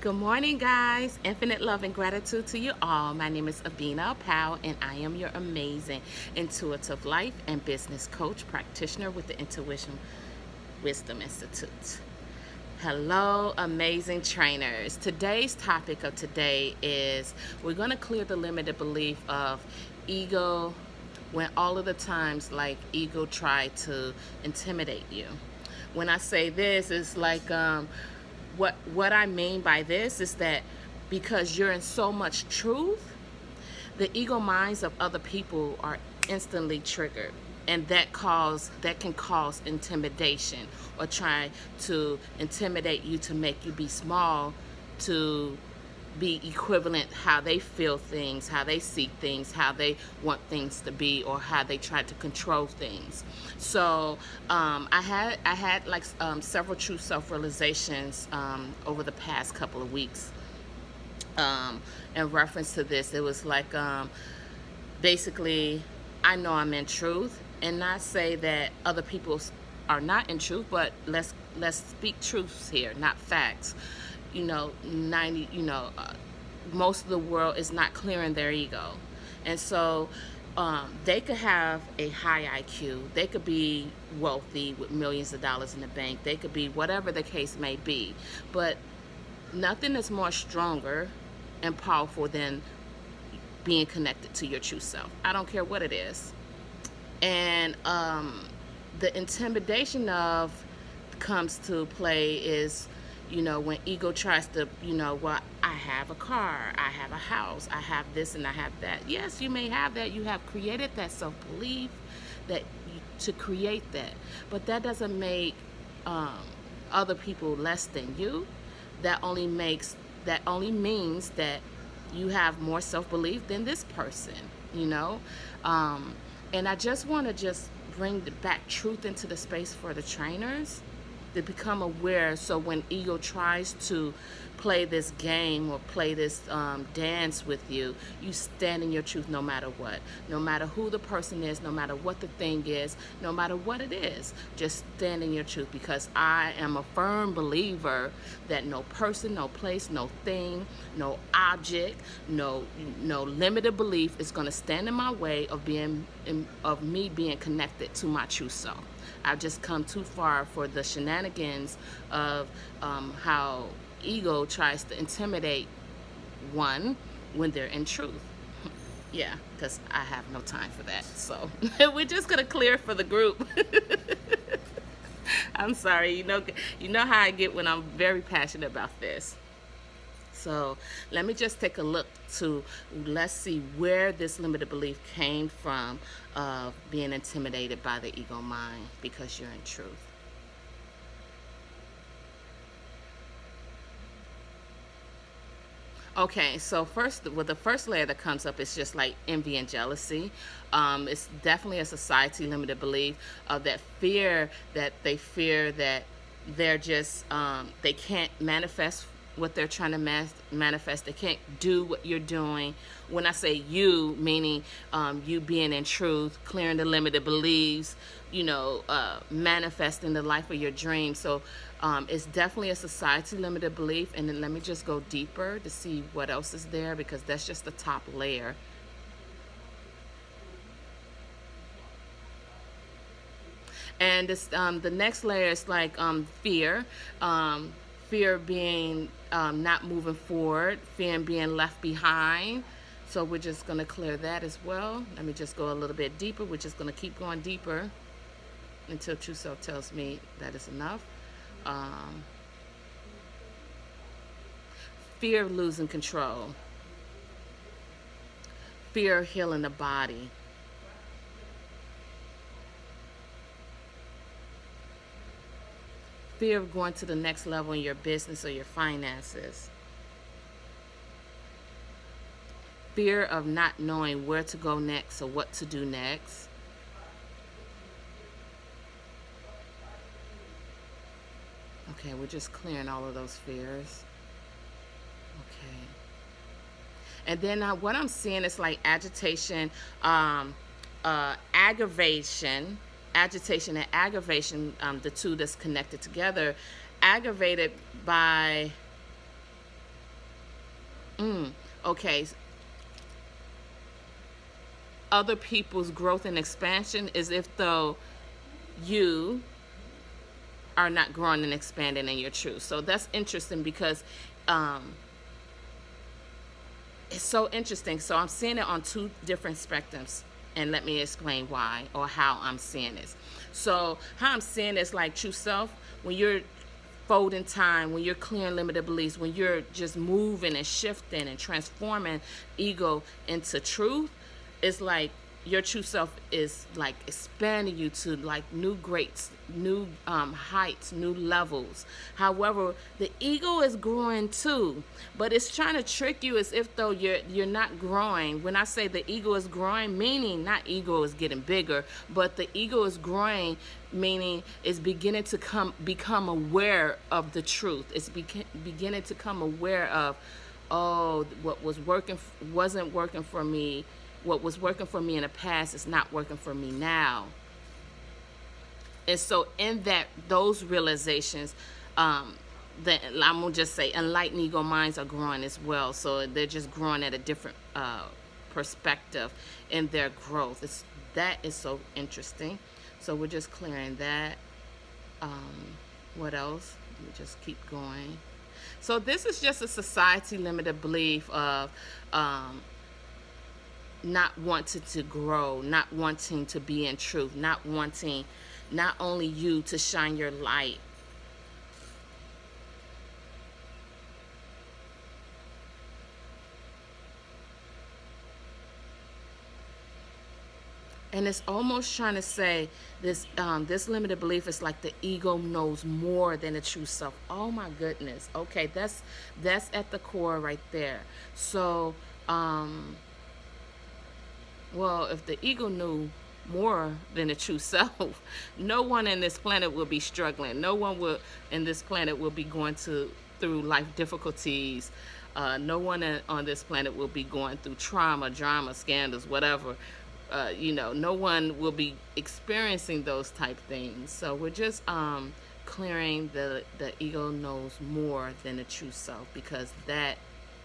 Good morning, guys. Infinite love and gratitude to you all. My name is Abina Powell, and I am your amazing intuitive life and business coach practitioner with the Intuition Wisdom Institute. Hello, amazing trainers. Today's topic of today is we're going to clear the limited belief of ego when all of the times like ego tried to intimidate you. When I say this, it's like what I mean by this is that because you're in so much truth, the ego minds of other people are instantly triggered, and that can cause intimidation or try to intimidate you to make you be small, to be equivalent how they feel things, how they see things, how they want things to be, or how they try to control things. So I had like several true self realizations over the past couple of weeks. In reference to this, it was like basically, I know I'm in truth, and not say that other people are not in truth, but let's speak truths here, not facts. 90, most of the world is not clearing their ego. And so they could have a high IQ. They could be wealthy with millions of dollars in the bank. They could be whatever the case may be. But nothing is more stronger and powerful than being connected to your true self. I don't care what it is. And the intimidation of comes to play is, when ego tries to, well, I have a car, I have a house, I have this and I have that. Yes, you may have that. You have created that self-belief to create that. But that doesn't make other people less than you. That only means that you have more self-belief than this person. And I just want to bring back truth into the space for the trainers to become aware, so when ego tries to play this game or play this dance with you, you stand in your truth no matter what. No matter who the person is, no matter what the thing is, no matter what it is, just stand in your truth, because I am a firm believer that no person, no place, no thing, no object, no limited belief is going to stand in my way of me being connected to my true self. I've just come too far for the shenanigans of how ego tries to intimidate one when they're in truth. Yeah, because I have no time for that. So we're just gonna clear for the group. I'm sorry. You know how I get when I'm very passionate about this. So let me just take a look let's see where this limited belief came from of being intimidated by the ego mind because you're in truth. Okay, so the first layer that comes up is just like envy and jealousy. It's definitely a society limited belief of that they fear that they're just they can't manifest what they're trying to manifest. They can't do what you're doing. When I say you, meaning you being in truth, clearing the limited beliefs, manifesting the life of your dreams. So it's definitely a society limited belief. And then let me just go deeper to see what else is there, because that's just the top layer. And the next layer is like fear. Fear of being not moving forward, fear of being left behind. So we're just going to clear that as well. Let me just go a little bit deeper. We're just going to keep going deeper until true self tells me that is enough. Fear of losing control. Fear of healing the body. Fear of going to the next level in your business or your finances. Fear of not knowing where to go next or what to do next. Okay, we're just clearing all of those fears. Okay. And then what I'm seeing is like agitation, aggravation, and aggravation, the two that's connected together, aggravated by Okay, other people's growth and expansion is if though you are not growing and expanding in your truth. So that's interesting because um, it's so interesting. So I'm seeing it on two different spectrums. And let me explain why or how I'm seeing this. So, how I'm seeing this, like true self, when you're folding time, when you're clearing limited beliefs, when you're just moving and shifting and transforming ego into truth, it's like your true self is like expanding you to like new greats, new heights, new levels. However, the ego is growing too, but it's trying to trick you as if though you're not growing. When I say the ego is growing, meaning not ego is getting bigger, but the ego is growing, meaning it's beginning to become aware of the truth. It's beginning to come aware of, oh, what was working wasn't working for me. What was working for me in the past is not working for me now. And so in that, those realizations, that I'm gonna just say enlightened ego minds are growing as well. So they're just growing at a different perspective in their growth. That is so interesting. So we're just clearing that. What else? Let me just keep going. So this is just a society limited belief of not wanting to grow, not wanting to be in truth, not wanting not only you to shine your light. And it's almost trying to say this this limited belief is like the ego knows more than the true self. Oh my goodness. Okay, that's at the core right there. So well, if the ego knew more than the true self, no one in this planet will be struggling. No one will in this planet will be going through life difficulties. No one on this planet will be going through trauma, drama, scandals, whatever. No one will be experiencing those type things. So we're just clearing the ego knows more than the true self, because that,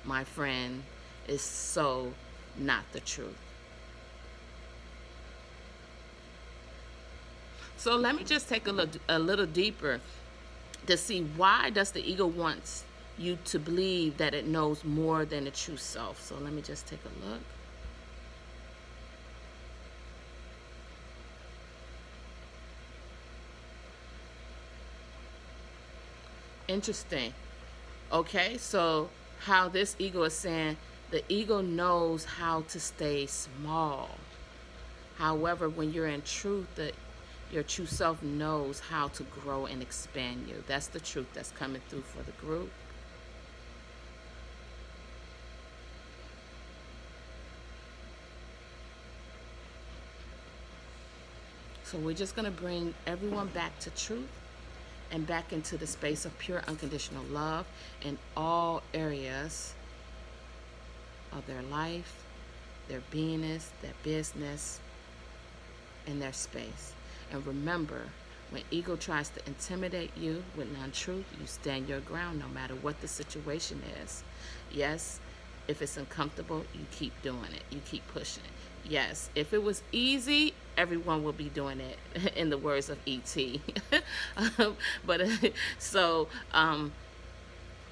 my friend, is so not the truth. So let me just take a little deeper to see, why does the ego wants you to believe that it knows more than the true self. So let me just take a look. Interesting. Okay, so how this ego is saying the ego knows how to stay small. However, when you're in truth, your true self knows how to grow and expand you. That's the truth that's coming through for the group. So we're just going to bring everyone back to truth and back into the space of pure unconditional love in all areas of their life, their beingness, their business, and their space. And remember, when ego tries to intimidate you with non-truth, you stand your ground no matter what the situation is. Yes, if it's uncomfortable, you keep doing it. You keep pushing it. Yes, if it was easy, everyone will be doing it, in the words of E.T. But so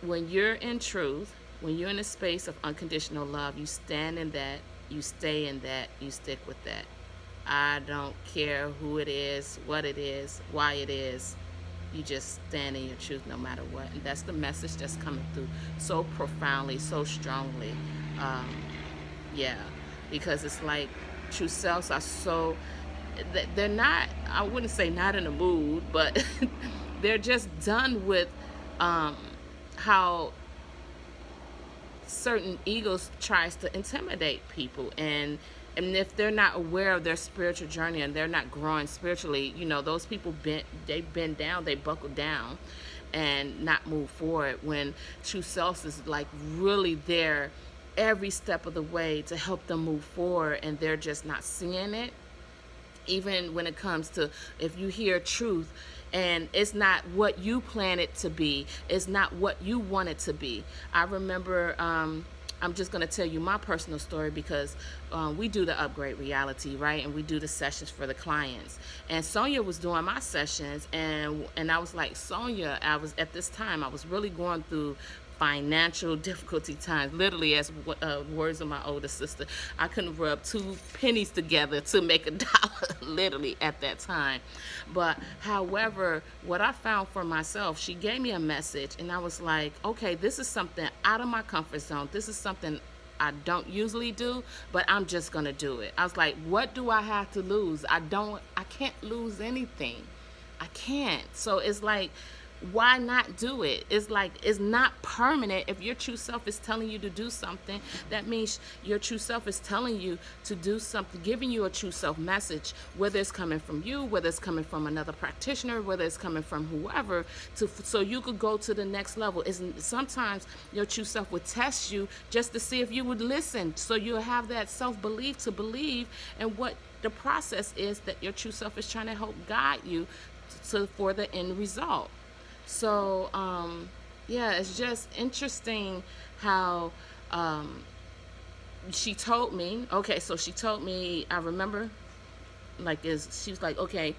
when you're in truth, when you're in a space of unconditional love, you stand in that, you stay in that, you stick with that. I don't care who it is, what it is, why it is. You just stand in your truth no matter what. And that's the message that's coming through so profoundly, so strongly. Yeah, because it's like true selves are so, they're not, I wouldn't say not in a mood, but they're just done with how certain egos tries to intimidate people. And if they're not aware of their spiritual journey and they're not growing spiritually, those people bend down, they buckle down and not move forward, when true self is like really there every step of the way to help them move forward, and they're just not seeing it. Even when it comes to, if you hear truth and it's not what you plan it to be, it's not what you want it to be. I remember I'm just going to tell you my personal story because we do the Upgrade Reality, right? And we do the sessions for the clients. And Sonia was doing my sessions, and I was like, Sonia, I was at this time, I was really going through financial difficulty times. Literally, as words of my older sister, I couldn't rub two pennies together to make a dollar, literally at that time. But however, what I found for myself, she gave me a message, and I was like, okay, this is something out of my comfort zone. This is something I don't usually do, but I'm just gonna do it. I was like, what do I have to lose? I can't lose anything. I can't. So it's like, why not do it? It's like, it's not permanent. If your true self is telling you to do something, that means your true self is telling you to do something, giving you a true self message, whether it's coming from you, whether it's coming from another practitioner, whether it's coming from whoever, so you could go to the next level. Sometimes your true self would test you just to see if you would listen, so you'll have that self-belief to believe in what the process is that your true self is trying to help guide you for the end result. So, yeah, it's just interesting how she told me, okay, so she told me, I remember, she was like, okay,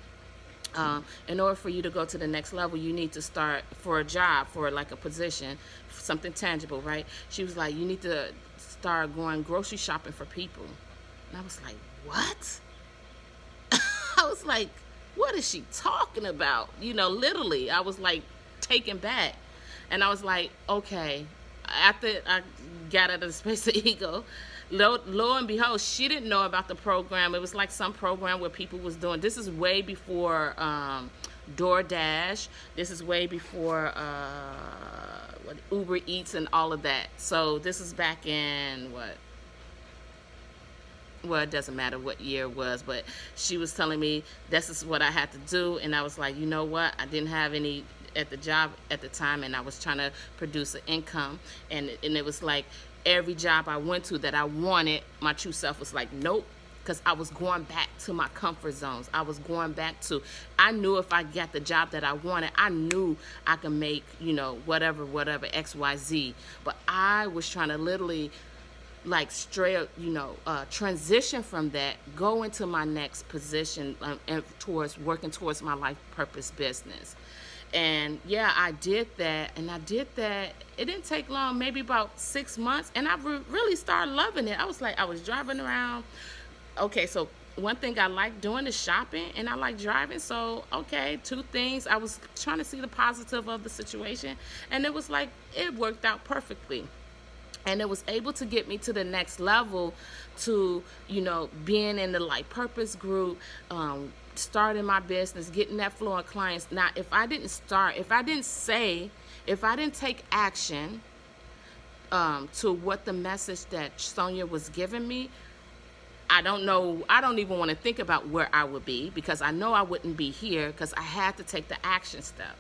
in order for you to go to the next level, you need to start for a job, for like a position, something tangible, right? She was like, you need to start going grocery shopping for people. And I was like, what? I was like, what is she talking about? Literally, I was like, taken back. And I was like, okay. After I got out of the space of ego, lo and behold, she didn't know about the program. It was like some program where people was doing, this is way before DoorDash. This is way before Uber Eats and all of that. So this is back in well, it doesn't matter what year it was, but she was telling me this is what I had to do. And I was like, you know what? I didn't have any at the job at the time, and I was trying to produce an income, and it was like every job I went to that I wanted, my true self was like, nope, because I was going back to my comfort zones. I was going back to, I knew if I got the job that I wanted, I knew I could make, whatever, XYZ, but I was trying to literally like straight, transition from that, go into my next position, and working towards my life purpose business. And yeah, I did that, it didn't take long, maybe about 6 months, and I really started loving it. I was driving around. Okay, so one thing I like doing is shopping, and I like driving. So okay, two things. I was trying to see the positive of the situation, and it was like, it worked out perfectly. And it was able to get me to the next level, to being in the life purpose group, starting my business, getting that flow of clients. Now, if I didn't take action to what the message that Sonia was giving me, I don't know, I don't even want to think about where I would be, because I know I wouldn't be here, because I had to take the action step,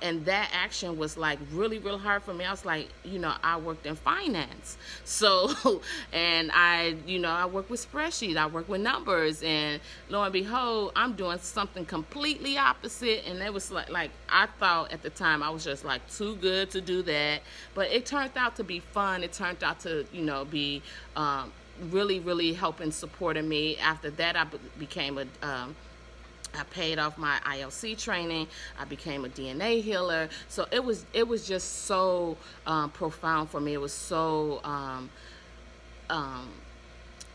and that action was like really, real hard for me. I was like, I worked in finance. So, and I work with spreadsheets, I work with numbers, and lo and behold, I'm doing something completely opposite. And it was like I thought at the time I was just like too good to do that, but it turned out to be fun. It turned out to, be, really, really helping, supporting me. After that, I became I paid off my ILC training. I became a DNA healer. So it was just so profound for me. It was so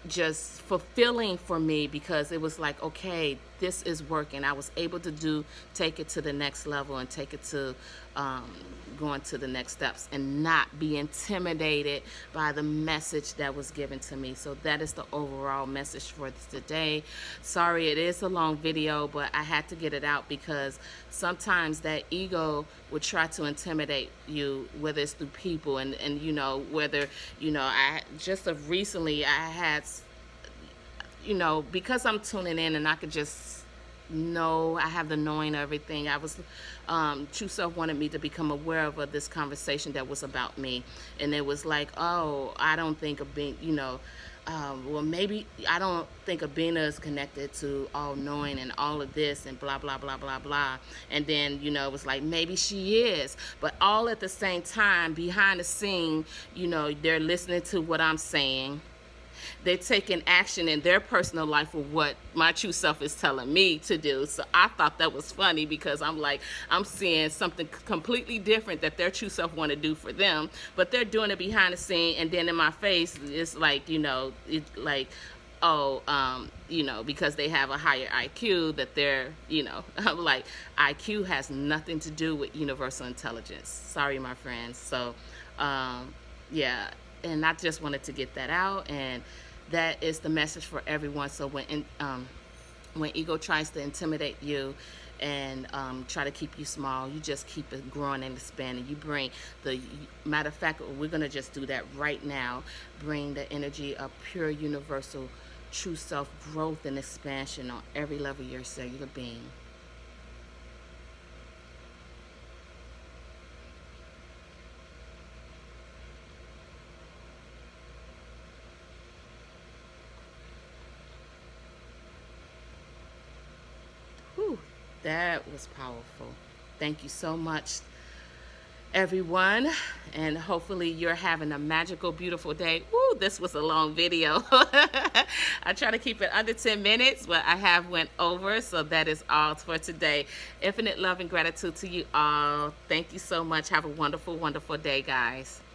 just fulfilling for me, because it was like, okay, this is working. I was able to take it to the next level, and take it to going to the next steps, and not be intimidated by the message that was given to me. So that is the overall message for today. Sorry, it is a long video, but I had to get it out, because sometimes that ego would try to intimidate you, whether it's through people, and whether, I just recently I had, because I'm tuning in and I could just know, I have the knowing of everything. I was, True Self wanted me to become aware of this conversation that was about me. And it was like, oh, I don't think of being, well, maybe I don't think Abina is connected to all knowing and all of this and blah, blah, blah, blah, blah. And then, it was like, maybe she is. But all at the same time, behind the scene, they're listening to what I'm saying. They're taking action in their personal life for what my true self is telling me to do. So I thought that was funny because I'm like, I'm seeing something completely different that their true self want to do for them, but they're doing it behind the scene. And then in my face, it's like, it's like, oh, because they have a higher IQ that they're, I'm like, IQ has nothing to do with universal intelligence. Sorry, my friends. So, yeah. And I just wanted to get that out, and that is the message for everyone. So when ego tries to intimidate you and try to keep you small, you just keep it growing and expanding. You bring the, matter of fact, we're going to just do that right now. Bring the energy of pure universal true self growth and expansion on every level of your cellular being. Whew, that was powerful. Thank you so much, everyone, and hopefully you're having a magical, beautiful day. Woo, this was a long video. I try to keep it under 10 minutes, but I have went over, so that is all for today. Infinite love and gratitude to you all. Thank you so much. Have a wonderful, wonderful day, guys.